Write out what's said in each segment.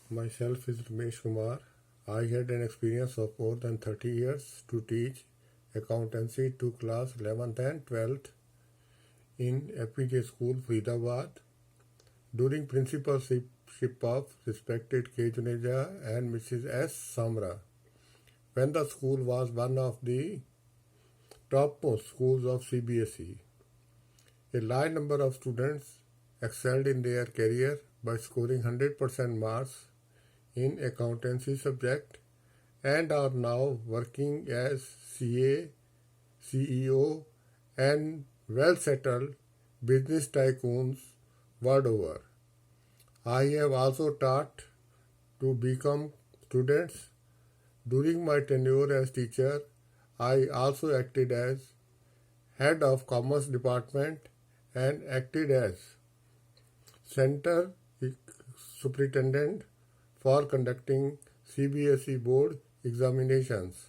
Myself is Ramesh Kumar. I had an experience of more than 30 years to teach accountancy to class 11th and 12th in FPJ School, Faridabad, during principalship of respected K. Juneja and Mrs. S. Samra, when the school was one of the topmost schools of CBSE. A large number of students excelled in their career by scoring 100% marks in accountancy subject and are now working as CA, CEO and well-settled business tycoons world over. I have also taught to become students. During my tenure as teacher, I also acted as head of commerce department and acted as center superintendent for conducting CBSE board examinations.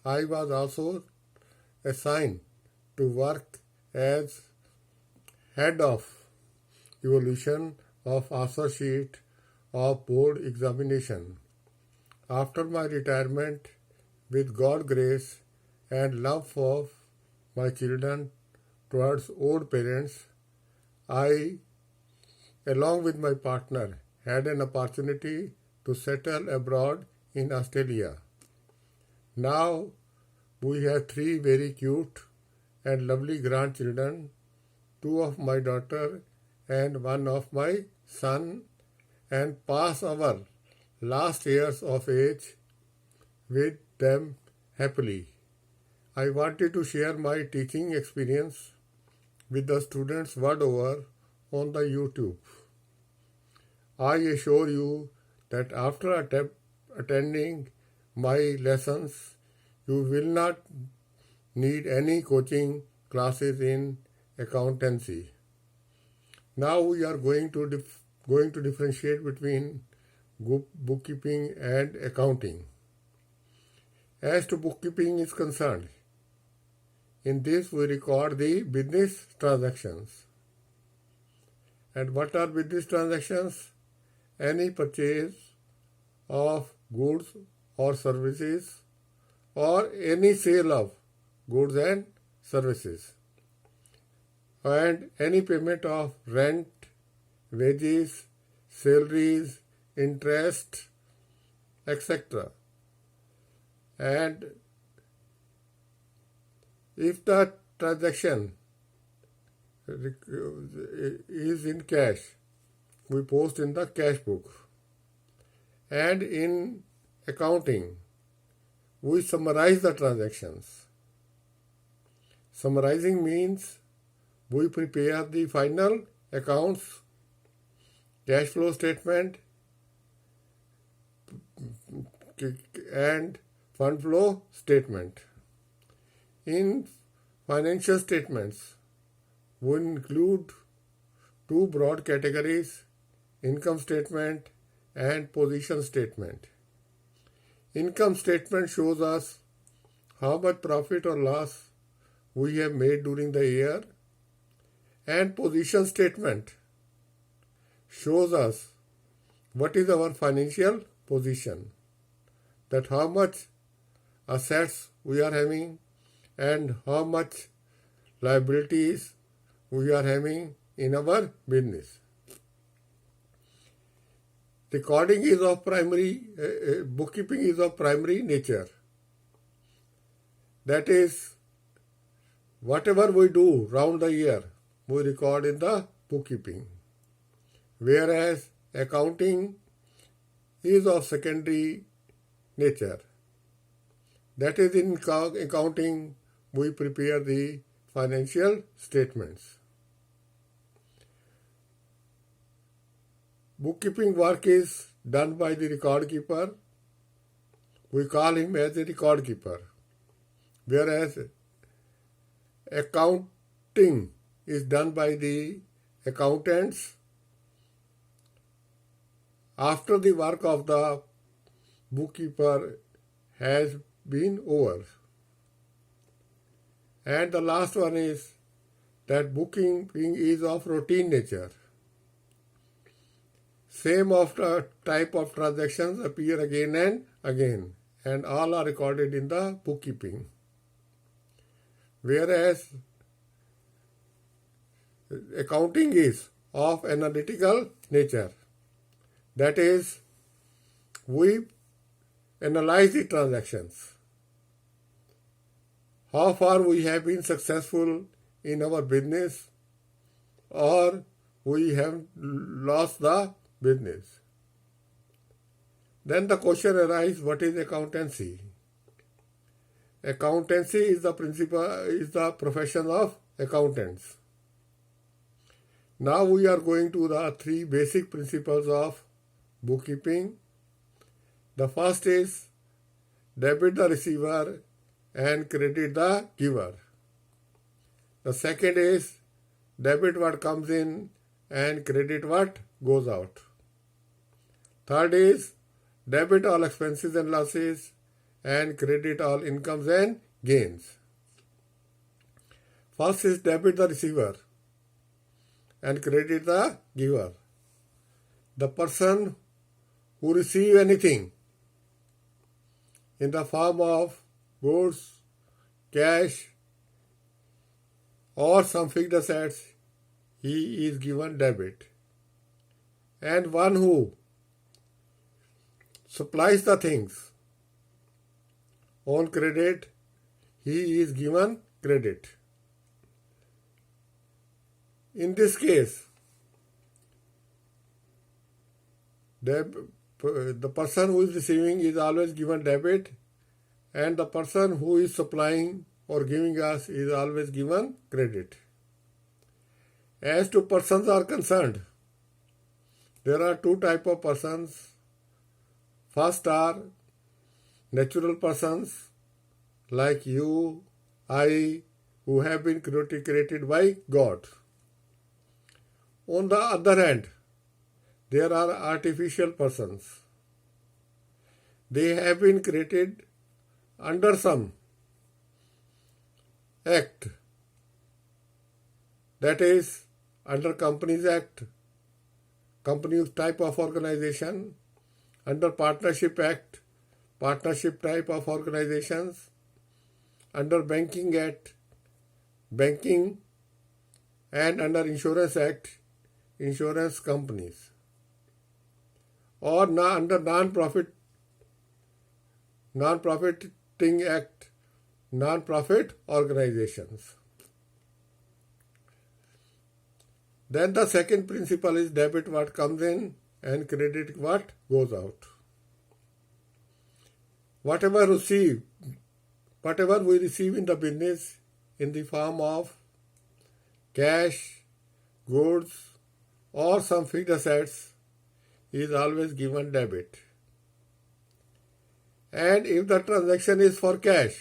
I was also assigned to work as head of evaluation of answer sheet of board examination. After my retirement, with God's grace and love of my children towards old parents, I, along with my partner, had an opportunity to settle abroad in Australia. Now we have three very cute and lovely grandchildren, two of my daughter and one of my son, and pass our last years of age with them happily. I wanted to share my teaching experience with the students world over on the YouTube. I assure you that after attending my lessons, you will not need any coaching classes in accountancy. Now we are going to differentiate between bookkeeping and accounting. As to bookkeeping is concerned, in this we record the business transactions. And what are business transactions? Any purchase of goods or services or any sale of goods and services, and any payment of rent, wages, salaries, interest, etc. And if the transaction is in cash, we post in the cash book. And in accounting, we summarize the transactions. Summarizing means we prepare the final accounts, cash flow statement, and fund flow statement. In financial statements, we include two broad categories: income statement and position statement. Income statement shows us how much profit or loss we have made during the year, and position statement shows us what is our financial position, that how much assets we are having and how much liabilities we are having in our business. Recording is of bookkeeping is of primary nature. That is, whatever we do round the year, we record in the bookkeeping. Whereas accounting is of secondary nature. That is, in accounting, we prepare the financial statements. Bookkeeping work is done by the record keeper. We call him as a record keeper. Whereas accounting is done by the accountants after the work of the bookkeeper has been over. And the last one is that bookkeeping is of routine nature. Same type of transactions appear again and again, and all are recorded in the bookkeeping. Whereas accounting is of analytical nature. That is, we analyze the transactions. How far we have been successful in our business, or we have lost the business. Then the question arises, what is accountancy? Accountancy is the profession of accountants. Now we are going to the three basic principles of bookkeeping. The first is debit the receiver and credit the giver. The second is debit what comes in and credit what goes out. Third is debit all expenses and losses and credit all incomes and gains. First is debit the receiver and credit the giver. The person who receives anything in the form of goods, cash, or some fixed assets, he is given debit. And one who supplies the things on credit, he is given credit. In this case, the person who is receiving is always given debit, and the person who is supplying or giving us is always given credit. As to persons are concerned, there are two types of persons. First are natural persons like you, I, who have been created by God. On the other hand, there are artificial persons. They have been created under some act, that is, under Companies Act, company type of organization, under Partnership Act, partnership type of organizations, under Banking Act, banking, and under Insurance Act, insurance companies, or under Non-Profiting Act, non-profit organizations. Then the second principle is debit what comes in and credit what goes out. Whatever we receive in the business in the form of cash, goods, or some fixed assets is always given debit. And if the transaction is for cash,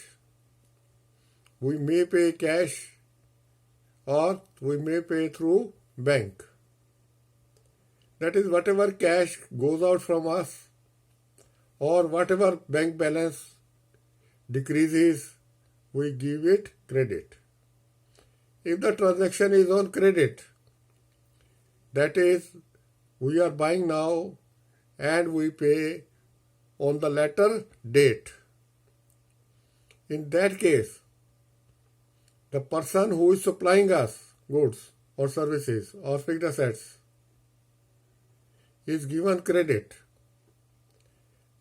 we may pay cash or we may pay through bank. That is, whatever cash goes out from us or whatever bank balance decreases, we give it credit. If the transaction is on credit, that is, we are buying now and we pay on the later date. In that case, the person who is supplying us goods or services or fixed assets is given credit.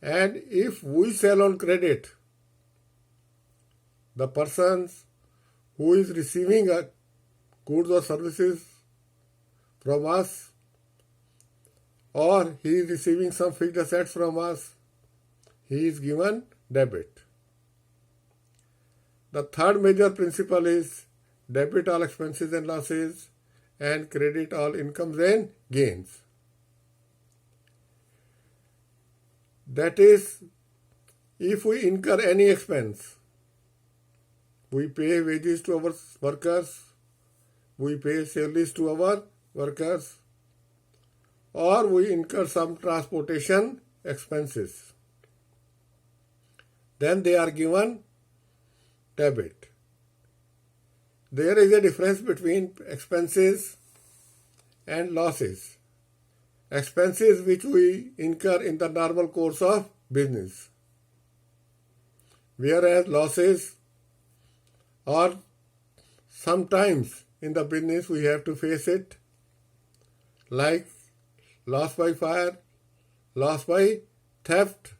And if we sell on credit, the person who is receiving goods or services from us, or he is receiving some fixed assets from us, he is given debit. The third major principle is debit all expenses and losses and credit all incomes and gains. That is, if we incur any expense, we pay wages to our workers, we pay salaries to our workers, or we incur some transportation expenses, then they are given debit. There is a difference between expenses and losses. expenses which we incur in the normal course of business, whereas losses are sometimes in the business we have to face it, like loss by fire, loss by theft,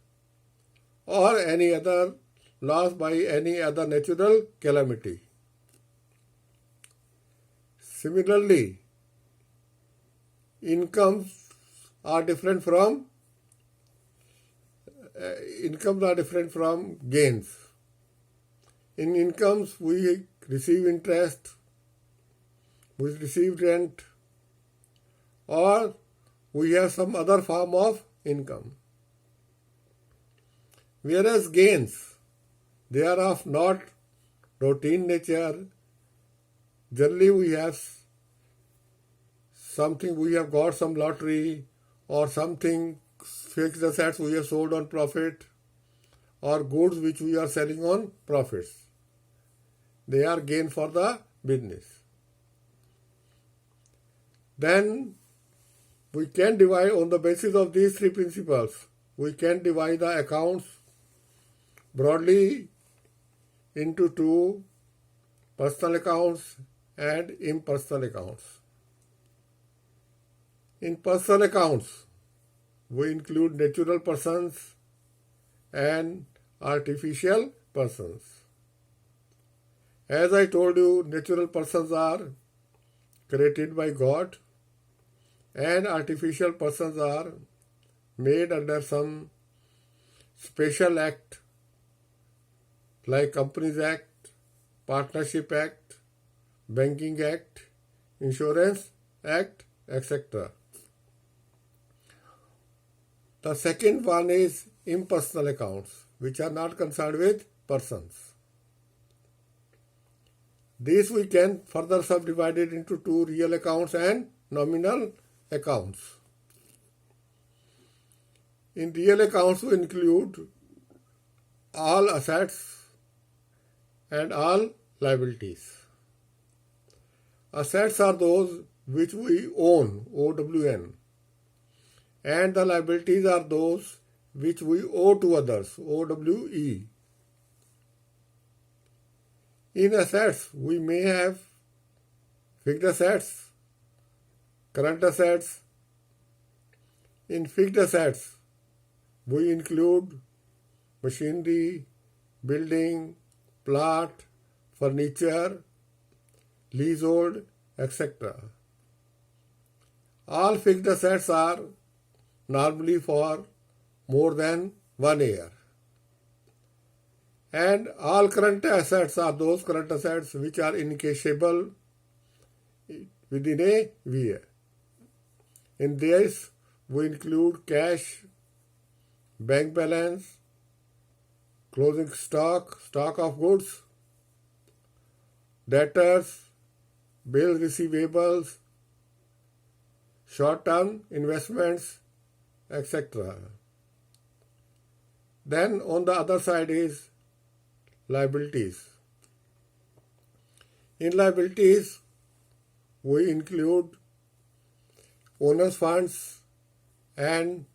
or any other loss by any other natural calamity. Similarly, incomes are different from gains. In incomes, we receive interest, we receive rent, or we have some other form of income. Whereas gains, they are of not routine nature. Generally, we have something, we have got some lottery or something, fixed assets we have sold on profit, or goods which we are selling on profits. They are gain for the business. Then we can divide on the basis of these three principles. We can divide the accounts broadly into two: personal accounts and impersonal accounts. In personal accounts, we include natural persons and artificial persons. As I told you, natural persons are created by God and artificial persons are made under some special act like Companies Act, Partnership Act, Banking Act, Insurance Act, etc. The second one is impersonal accounts, which are not concerned with persons. These we can further subdivide it into two: real accounts and nominal accounts. In real accounts, we include all assets and all liabilities. Assets are those which we own, OWN, and the liabilities are those which we owe to others, OWE. In assets, we may have fixed assets, current assets. In fixed assets, we include machinery, building, plant, furniture, leasehold, etc. All fixed assets are normally for more than 1 year. And all current assets are those current assets which are incashable within a year. In this, we include cash, bank balance, closing stock, stock of goods, debtors, bills receivables, short-term investments, etc. Then on the other side is liabilities. In liabilities, we include owners' funds and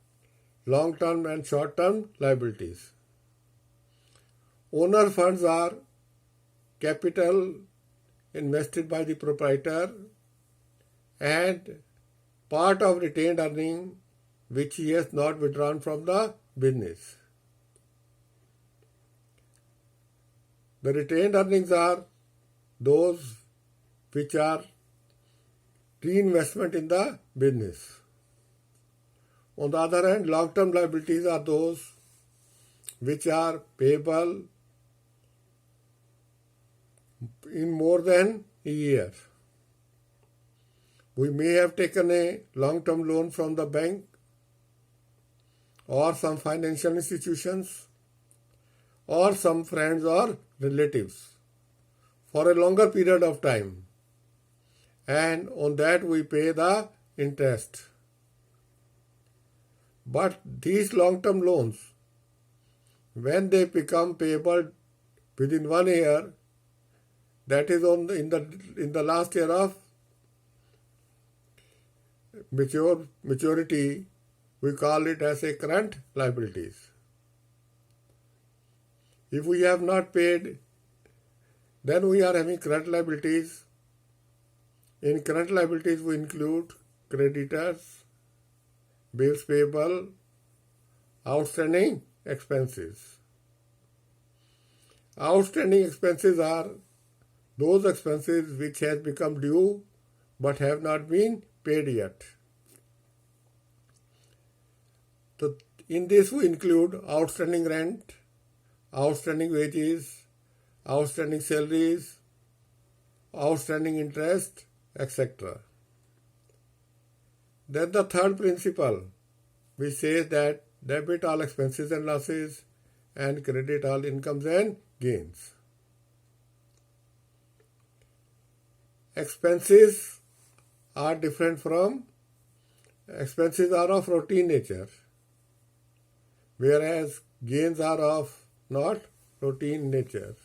long-term and short-term liabilities. Owner funds are capital invested by the proprietor and part of retained earning which he has not withdrawn from the business. The retained earnings are those which are reinvestment in the business. On the other hand, long-term liabilities are those which are payable in more than a year. We may have taken a long-term loan from the bank or some financial institutions or some friends or relatives for a longer period of time, and on that we pay the interest. But these long-term loans, when they become payable within 1 year, that is in the last year of maturity, we call it as a current liabilities. If we have not paid, then we are having current liabilities. In current liabilities, we include creditors, bills payable, outstanding expenses. Outstanding expenses are those expenses which have become due but have not been paid yet. So in this we include outstanding rent, outstanding wages, outstanding salaries, outstanding interest, etc. Then the third principle, which says that debit all expenses and losses and credit all incomes and gains. Expenses are different from, expenses are of routine nature, whereas gains are of not routine nature.